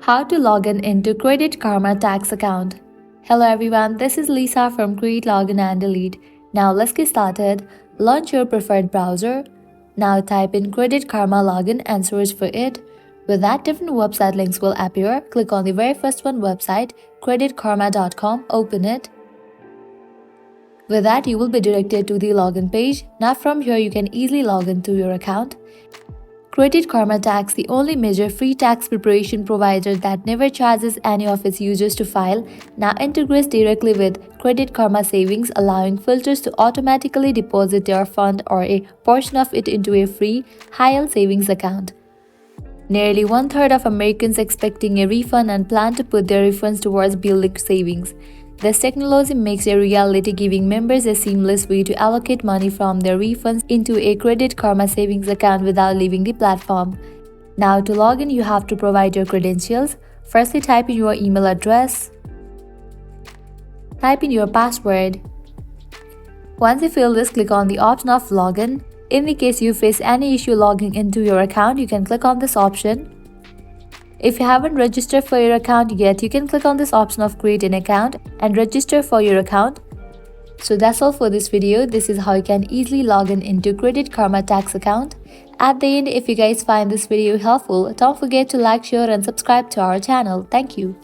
How to log in into Credit Karma tax account. Hello everyone, this is Lisa from Create Login and Delete. Now let's get started. Launch your preferred browser. Now type in Credit Karma login and search for it. With that, different website links will appear. Click on the very first one website, creditkarma.com, open it. With that, you will be directed to the login page. Now from here, you can easily log into your account. Credit Karma Tax, the only major free tax preparation provider that never charges any of its users to file, now integrates directly with Credit Karma Savings, allowing filters to automatically deposit their fund or a portion of it into a free, high-yield savings account. Nearly one-third of Americans expecting a refund and plan to put their refunds towards building savings. This technology makes a reality, giving members a seamless way to allocate money from their refunds into a Credit Karma savings account without leaving the platform. Now to log in, you have to provide your credentials. Firstly, type in your email address. Type in your password. Once you fill this, click on the option of login. In the case you face any issue logging into your account, you can click on this option. If you haven't registered for your account yet, you can click on this option of create an account and register for your account. So that's all for this video. This is how you can easily log in into Credit Karma tax account. At the end, if you guys find this video helpful, don't forget to like, share and subscribe to our channel. Thank you.